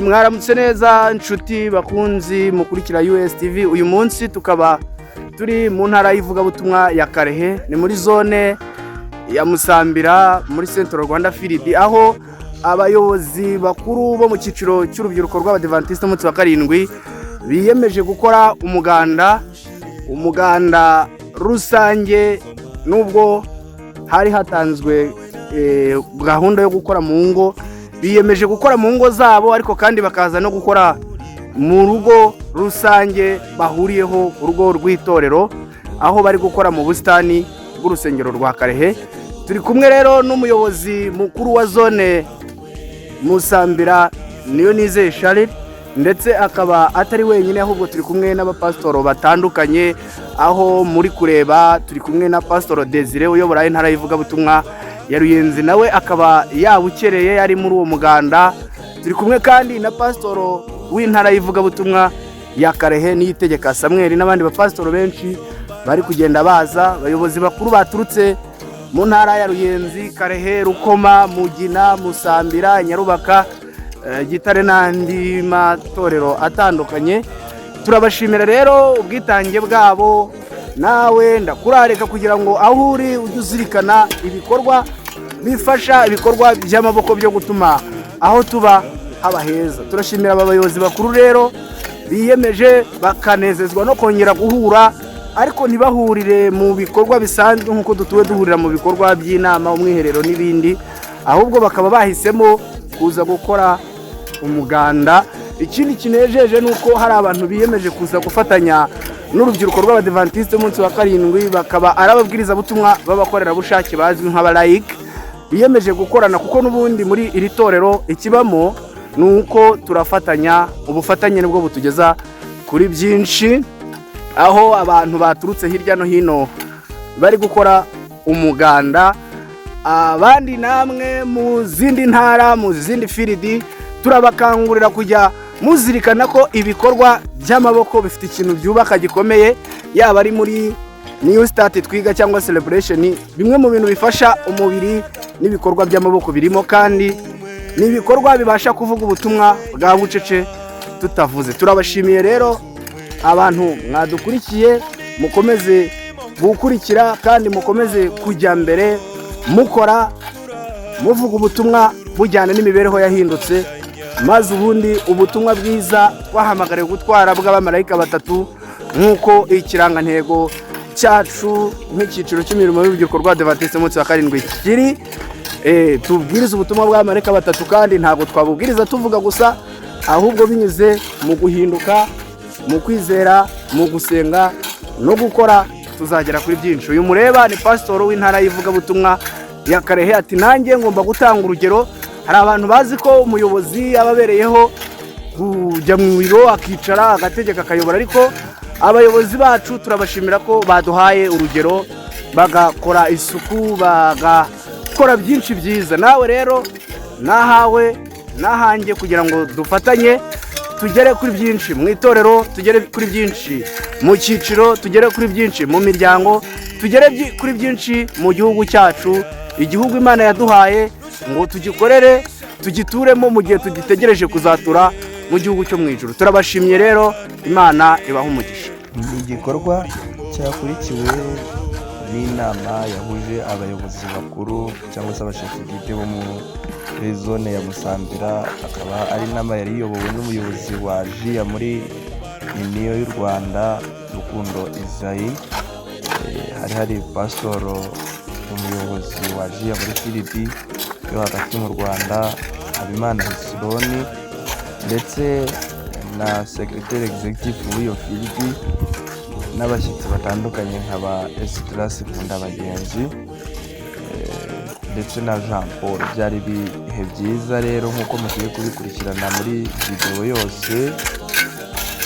Mwaramutse neza inshuti bakunzi mukurikira USTV. Uyu munsi tukaba turi mu ntara y'ivugabutumwa ya Karehe, ni muri zone ya Musambira muri Central Rwanda Field, aho abayobozi bakuru bo mu cyiciro cy'urubyiruko rw'Abadventiste umunsi wa karindwi biyemeje gukora umuganda rusange. Nubwo hari hatanzwe gahunda yo gukora mu ngo, biyemeje gukora mu ngo zabo, ariko kandi bakaza no gukora mu rugo rusange bahuriyeho, urugo rw'itorero, aho bari gukora mu busitani bw'urusengero rwa Karehe. Turi kumwe rero n'umuyobozi mukuru wa zone Musambira, Niyonizeye Charles, ndetse akaba atari wenyine, ahubwo turi kumwe n'abapasitoro batandukanye. Aho muri kureba turi kumwe na Pastor Desire uyobora intara y'ivugabutumwa ya Ruyenzi, nawe akaba yabukereye yari muri uwo muganda. Turi kumwe kandi na pasitoro w'intara y'ivugabutumwa ya Karehe Niyitegeka Samuel, n'abandi bapasitoro benshi bari kugenda baza, abayobozi bakuru baturutse mu ntara ya Ruyenzi, Karehe, Rukoma, Mugina, Musambira, Nyarubaka, Gitare n'andi matorero atandukanye. Turabashimira rero ubwitange bwabo. Nawe ndakurareka kugira ngo aho uri ujye uzirikana ibikorwa bifasha, ibikorwa by'amaboko byo gutuma aho tuba haba heza. Turashimira aba bayobozi bakuru rero biyemeje bakanezezwa no kongera guhura, ariko ntibahurire mu bikorwa bisanzwe nk'uko dutuwe duhurira mu bikorwa by'inama, umwiherero n'ibindi, ahubwo bakaba bahisemo kuza gukora umuganda. Ikindi kinejeje nuko hari abantu biyemeje kuza gufatanya n'urubyiruko rw'Abadventiste umunsi wa karindwi, bakaba ari ababwirizabutumwa b'abakorerabushake bazwi nk'abalayike, biyemeje gukorana, kuko n'ubundi muri iri torero ikibamo nuko turafatanya. Ubufatanye nibwo butugeza kuri byinshi, aho abantu baturutse hirya no hino bari gukora umuganda. Abandi namwe mu zindi ntara, mu zindi firidi, turabakangurira kujya muzirikana ko ibikorwa by'amaboko bifite ikintu byubaka gikomeye, yaba ari muri New Start twiga cyangwa celebration. Bimwe mu bintu bifasha umubiri n'ibikorwa by'amaboko birimo, kandi n'ibikorwa bibasha kuvuga ubutumwa bwa bucece tutavuze. Turabashimiye rero abantu mwadukurikiye, mukomeze gukurikira kandi mukomeze kujya mbere mukora muvuga ubutumwa bujyana n'imibereho yahindutse, maze ubundi ubutumwa bwiza twahamagariwe gutwara bw'abamarayika batatu, nk'uko ikirangantego cyacu nk'icyiciro cy'imirimo y'urubyiruko rw'Abadventiste umunsi wa karindwi kiri. Tubwiriza ubutumwa bw'abamarayika batatu, kandi ntabwo twabubwiriza tuvuga gusa, ahubwo binyuze mu guhinduka, mu kwizera, mu gusenga no gukora, tuzagera kuri byinshi. Uyu mureba ni pasitoro w'intara y'ivugabutumwa ya Karehe, ati nanjye ngomba gutanga urugero. Hari abantu bazi ko umuyobozi ababereyeho kujya mu biro akicara agategeka akayobora, ariko abayobozi bacu turabashimira ko baduhaye urugero, bagakora isuku, bagakora byinshi byiza. Nawe rero nahawe nahanjye kugira ngo dufatanye tugere kuri byinshi mu itorero, tugere kuri byinshi mu cyiciro, tugere kuri byinshi mu miryango, tugere kuri byinshi mu gihugu cyacu, igihugu Imana yaduhaye ngo tugikorere, tugituremo mu gihe tugitegereje kuzatura mu gihugu cyo mu ijuru. Turabashimye rero, Imana ibaha umugisha. Igikorwa cyakurikiwe n'inama yahuje abayobozi bakuru cyangwa se abashefu bwite bo muri zone ya Musambira. Akaba ari inama yari iyobowe n'umuyobozi wa JIA muri Uniyo y'u Rwanda, Rukundo Isayi. Hari pasitoro umuyobozi wa JIA muri Filipi yo hagati mu Rwanda, Habimana Hesironi, ndetse na secrétaire executive w'iyo Filipi, n'abashyitsi batandukanye nk'aba Esdras Nkundabagenzi ndetse na Jean Paul. Byari ibihe byiza rero, nk'uko mugiye kubikurikirana muri video yose.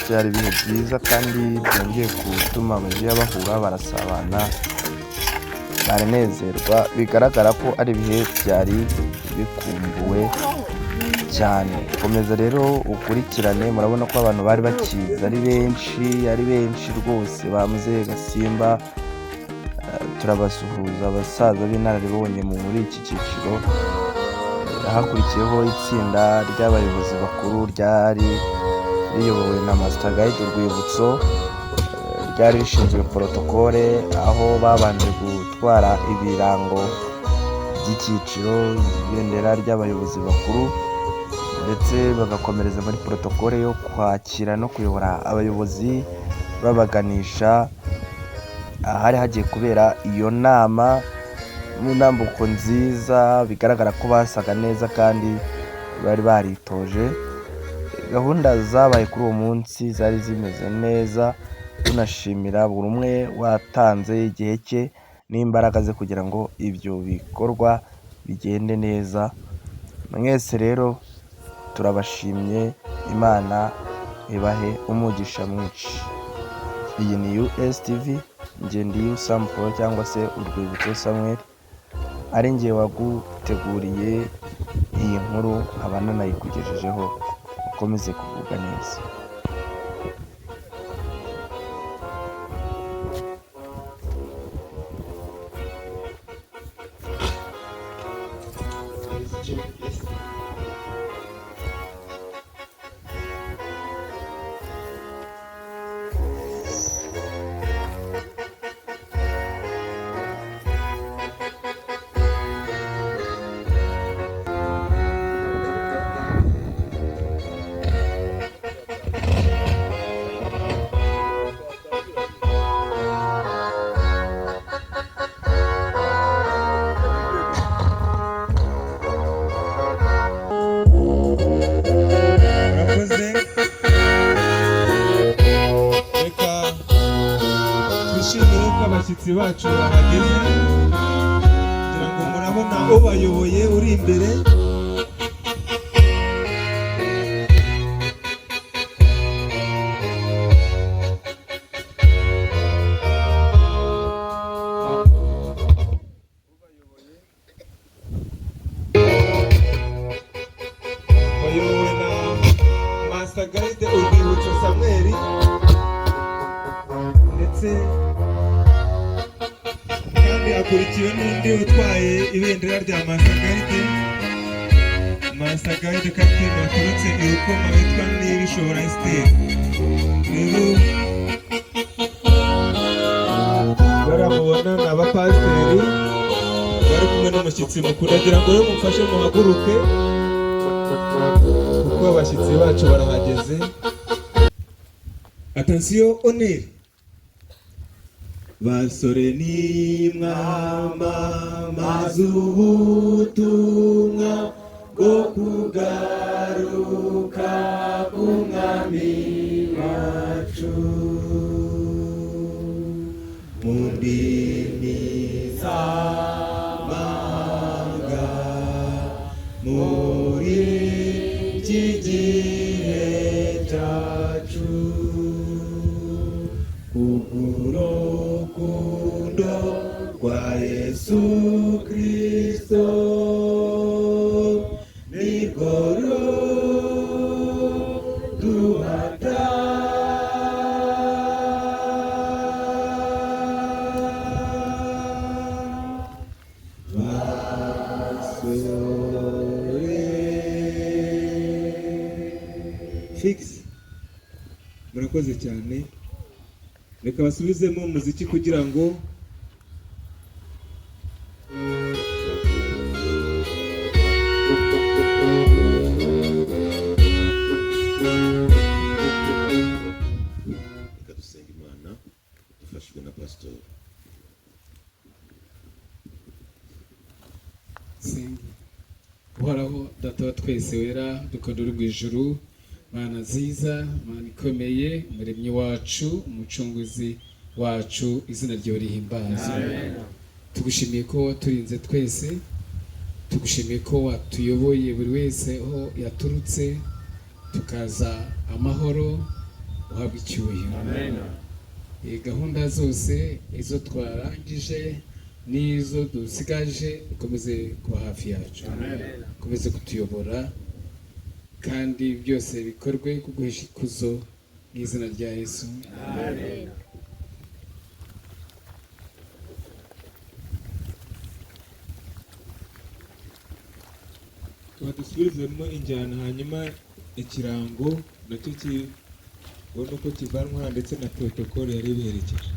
Byari ibihe byiza kandi byongeye gutuma abagiye bahura barasabana, baranezerwa. Bigaragara ko ari ibihe byari bikumbuwe cyane. Komeza rero ukurikirane, murabona ko abantu bari bakiza ari benshi rwose. Bamuze Gasimba, turabasuhuza abasaza b'inararibonye muri iki cyiciro. hakurikiyeho itsinda ry'abayobozi bakuru ryari riyobowe na Master Guide Urwibutso, ryari rishinzwe protokole, aho babanje gutwara ibirango by'icyiciro, ibendera ry'abayobozi bakuru, ndetse bagakomereza muri protokole yo kwakira no kuyobora abayobozi babaganisha ahari hagiye kubera iyo nama mu ntambuko nziza, bigaragara ko basaga neza kandi bari baritoje. Gahunda zabaye kuri uwo munsi zari zimeze neza, tunashimira buri umwe watanze igihe cye n'imbaraga ze kugira ngo ibyo bikorwa bigende neza. Mwese rero turabashimye, Imana ibahe umugisha mwinshi. Iyi ni USTV, njye ndi Sam Paul cyangwa se Urwibutso Samuel, ari njye waguteguriye iyi nkuru, nkaba nanayikugejejeho. Ukomeze kugubwa neza. Abashyitsi bacu bahageze, kugira ngo murabona ubayoboye uri imbere. Bayobowe na Master Guide Urwibutso Samuel, ndetse akurikiwe n'undi utwaye ibendera rya Master Guide. Master Guide kapiteni waturutse i Rukoma witwa Nibishobora Esther. Rero baramubona ni abapasiteri bari kumwe n'umushyitsi mukuru, agira ngo rero mumfashe muhaguruke kuko abashyitsi bacu barahageze. Attention, honneur. Basore nimwamamaza ubutumwa bwo kugaruka k'Umwami wacu, mu ndimi z'amahanga, muri iki gihe cyacu, kubw'urukundo rwa Yesu Kristo nirwo ruduhata. Basore Fix, murakoze cyane. Reka basubizemo umuziki kugira ngo reka dusenge Imana dufashijwe na Pastor. Uhoraho Data wa twese wera, dukondo uri mu ijuru, Mana nziza, Mana ikomeye, Umuremyi wacu, Umucunguzi wacu, izina ryawe rihimbazwe. Tugushimiye ko waturinze twese, tugushimiye ko watuyoboye buri wese aho yaturutse, tukaza amahoro, uhabwa icyubahiro. Gahunda zose izo twarangije n'izo dusigaje ukomeze kuba hafi yacu, ukomeze kutuyobora, kandi byose bikorwe kuguhesha ikuzo mu izina rya Yesu. Amen. dusubirizemo injyana hanyuma ikirango nacyo kibona uko kivanwa ndetse na protokole yari ibiherekeje.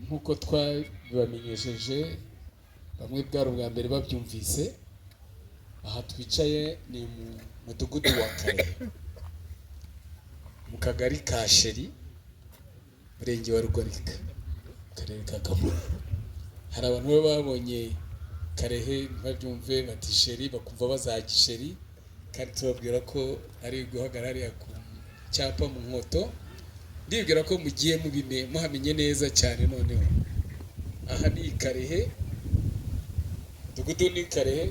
nk'uko twabibamenyesheje bamwe bwari ubwa mbere babyumvise, aha twicaye ni mu mudugudu wa Kare mu kagari ka Sheri, murenge wa Rugarika, karere ka Kamonyi. Hari abantu baba babonye Karehe babyumve bati Sheri bakumva bazaga Sheri, kandi tubabwira ko ari guhagarara hariya ku cyapa mu Nkoto. Ndibwira ko mugiye muhamenye neza cyane. Noneho aha ni Karehe, mudugudu ni Karehe.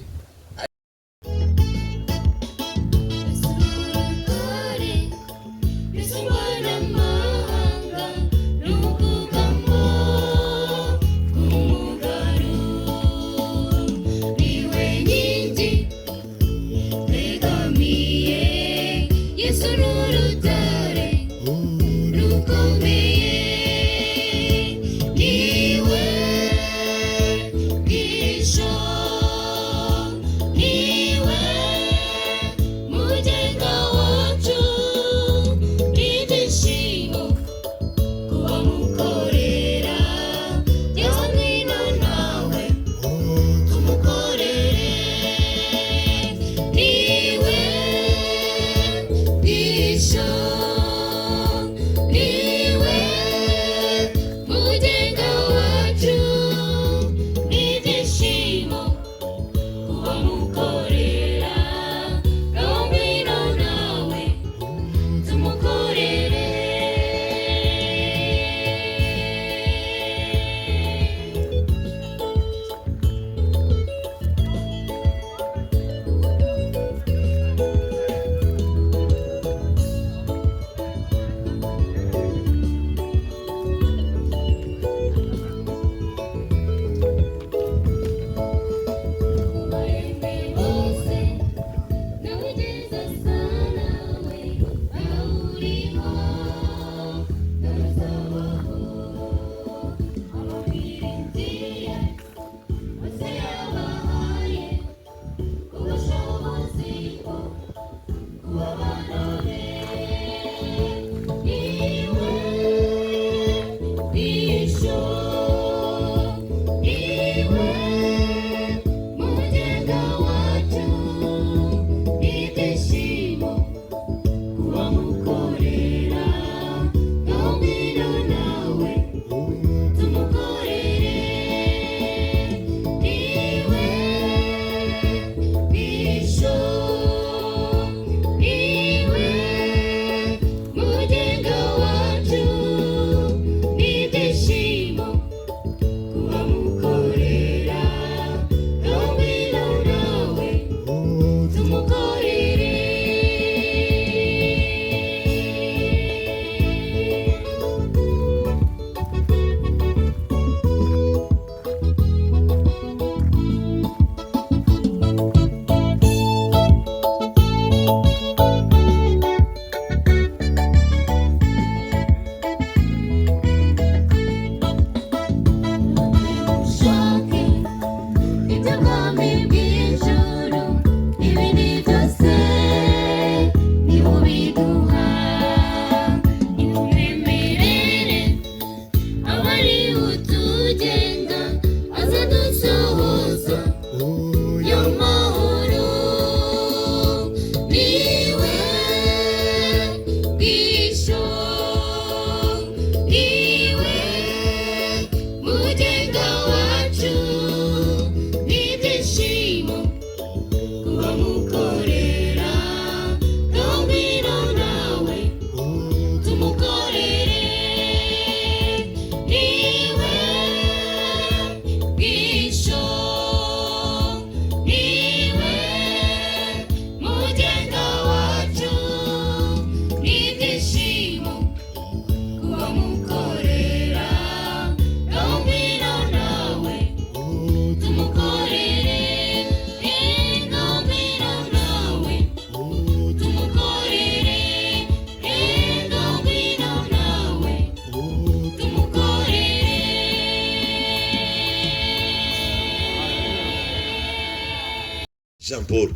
Jean Paul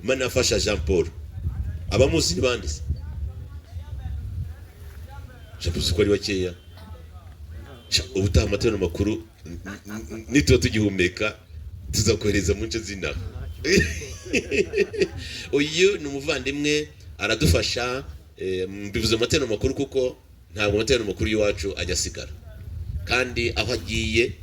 Manafasha Jean Paul abamuzi ni bande Jabuze ko ari bakeya ubutaha amatero makuru nitwa tugihumeka tuzakohereza mu nce z'inaha uyu ni umuvandimwe aradufasha mbivuze amatero makuru kuko ntabwo amatero makuru y'iwacu ajya asigara kandi aho agiye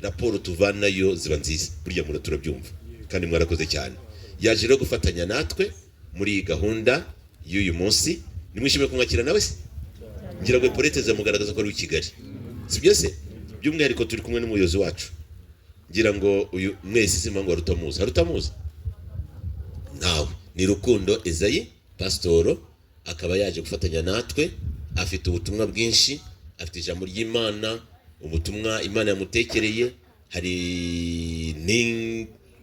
raporo tuvanayo ziba nziza burya mura turabyumva kandi mwarakoze cyane yaje rero gufatanya natwe muri iyi gahunda y'uyu munsi nimwishimiye kumwakira nawe se ngira ngo Paulette mugaragaza ko ari i Kigali sibyo se by'umwihariko turi kumwe n'umuyobozi wacu ngira ngo uyu mwese simango harutamuzi nawe ni Rukundo Ezayi Pastoro akaba yaje gufatanya natwe afite ubutumwa bwinshi afite ijambo ry'Imana ubutumwa Imana yamutekereye hari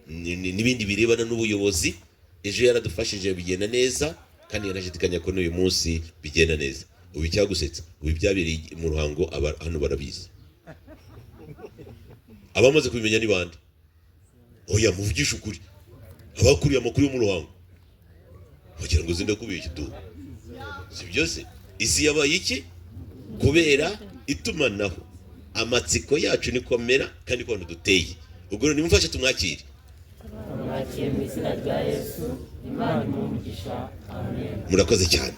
n'ibindi birebana n'ubuyobozi ejo yaradufashije bigenda neza kandi yanashidikanya ko n'uyu munsi bigenda neza ubu cyagusetsa ubu byabereye mu ruhango hano barabizi abamaze kubimenya ni bande oya muvugisha ukuri abakuriye amakuru yo mu ruhango bagira ngo zinde kubeshya tu si byose isi yabaye iki kubera itumanaho amatsiko yacu nikomera kandi ko duteye ubwo rero nimufashe tumwakire mu izina rya Yesu Imana imumugisha amen murakoze cyane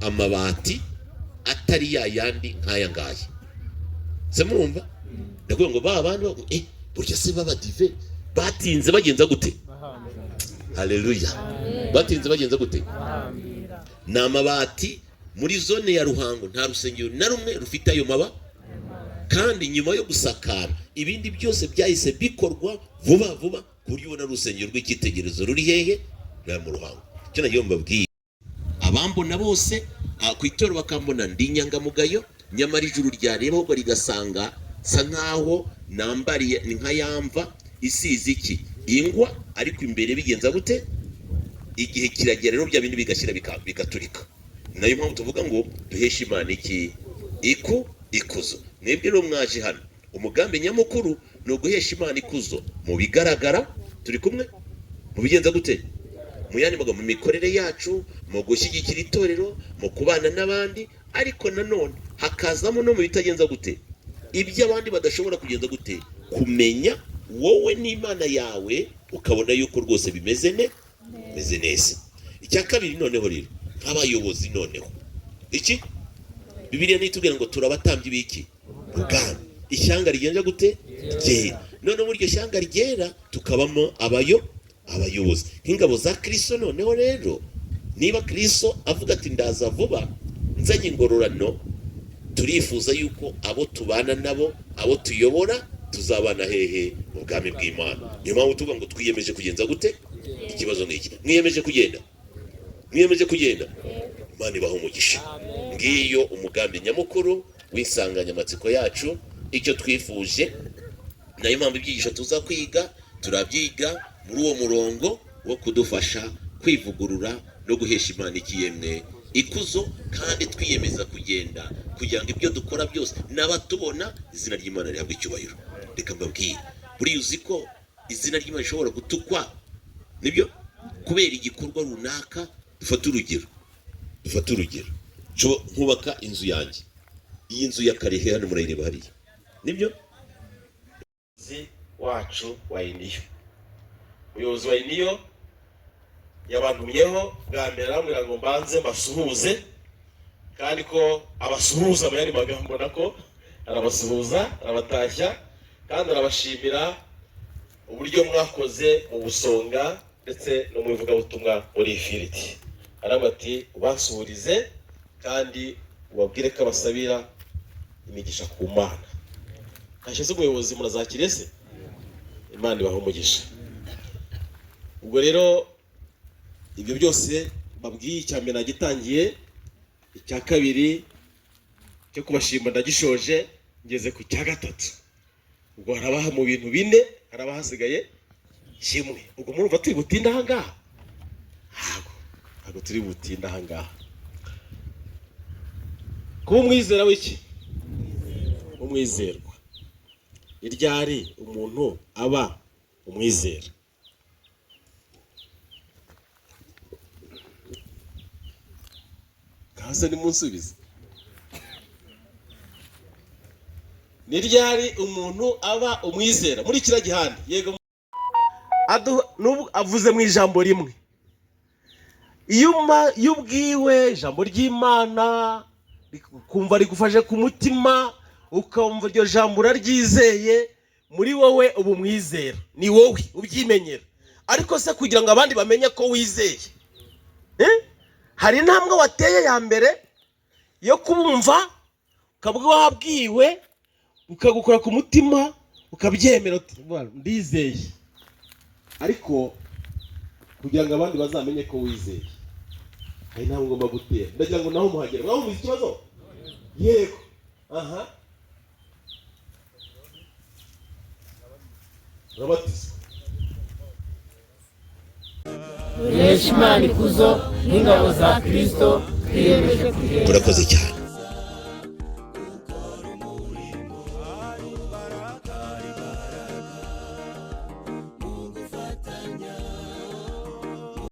amabati atari yayandi nk'aya ngaya se murumva ndakuye ngo bantu burya se babadive batinze bagenza gute haleluya batinze bagenza gute ni amabati muri zone ya Ruhango nta rusengero na rumwe rufite ayo maba kandi nyuma yo gusakara ibindi byose byahise bikorwa vuba ku buryo ubona urusengero rw'icyitegererezo ruri hehe ruri mu Ruhango cyo nagiye mbabwiye abambona bose ku itoro bakambona ndi inyangamugayo nyamara ijuru ryareba ahubwo rigasanga sa nkaho nambariye ni nka yamva isize iki ingwa ariko imbere bigenza gute igihe kiragera rero bya bintu bigashyira bigaturika nayo mpamvu tuvuga ngo duheshe Imana iki ikuzo mwebwe rero mwaje hano umugambi nyamukuru no guhesha Imana ikuzo mu bigaragara turi kumwe mu bigenza gute mu yandi magambo mu mikorere yacu mu gushyigikira itorero mu kubana n'abandi ariko nanone hakazamo no mu bitagenza gute ibyo abandi badashobora kugenza gute kumenya wowe n'Imana yawe ukabona yuko rwose bimeze neza icya kabiri noneho rero nk'abayobozi noneho iki Bibiliya nitubwira ngo turabatambye biki ubwami ishyanga rigenza gute ryera none muri iryo shyanga ryera tukabamo abayobozi nk'ingabo za Kristo noneho rero niba Kristo avuga ati ndaza vuba nzanye ingororano turifuza yuko abo tubana nabo abo tuyobora tuzabana hehe mu bwami bw'Imana niyo mpamvu tuvuga ngo twiyemeje kugenza gute ikibazo n'iki mwiyemeje kugenda Imana ibaho umugisha ngiyo umugambi nyamukuru w'insanganyamatsiko yacu icyo twifuje nayo mpamvu ibyigisho tuza kwiga turabyiga muri uwo murongo wo kudufasha kwivugurura no guhesha Imana ikiyemwe ikuzo kandi twiyemeza kugenda kugira ngo ibyo dukora byose n'abatubona izina ry'Imana rihabwe icyubahiro reka mbabwire buri uzi ko izina ry'Imana rishobora gutukwa nibyo kubera igikorwa runaka dufata urugero nkubaka inzu yanjye iyi nzu ya Karehe hano murayireba hariya nibyo wacu wa Iniyo umuyobozi wa Iniyo yabantumyeho bwa mbere aramubwira ngo mbanze mbasuhuze kandi ko abasuhuza mu yandi magambo nako arabasuhuza arabatashya kandi arabashimira uburyo mwakoze mu busonga ndetse no mu ivugabutumwa muri Ifiriti aravuga ati ubasuhurize kandi ubabwire ko abasabira imigisha ku Mana kashize umuyobozi murazakire se Imana ibaho umugisha ubwo rero ibyo byose babwiye icya mbere nagitangiye icya kabiri cyo kubashima ndagishoje ngeze ku cya gatatu ubwo harabaha mu bintu bine haraba hasigaye kimwe ubwo murumva turi butinda ahangaha ntabwo turi butinda ahangaha kuba umwizera w'iki? Umwizerwa. Ni ryari umuntu aba umwizera? Kaze nimunsubize. Ni ryari umuntu aba umwizera muri kira gihande? Yego avuze mu ijambo rimwe. Iyo ubwiwe ijambo ry'Imana kumva rigufashe ku mutima, ukumva iryo jambo uraryizeye, muri wowe uba umwizera. Ni wowe ubyimenyera. Ariko se kugira ngo abandi bamenye ko wizeye, hari intambwe wateye ya mbere yo kubumva, ukabwa wabwiwe, ukagukora ku mutima, ukabyemera uti ndizeye. Ariko kugira ngo abandi bazamenye ko wizeye, hari intambwe ugomba gutera. Ndagira ngo naho muhagere. Mwahumvise ikibazo? Yego. Aha. Urabatiza. Imana ikuzo n'ingabo za Kristo twiyemeje kugenda. Murakoze cyane.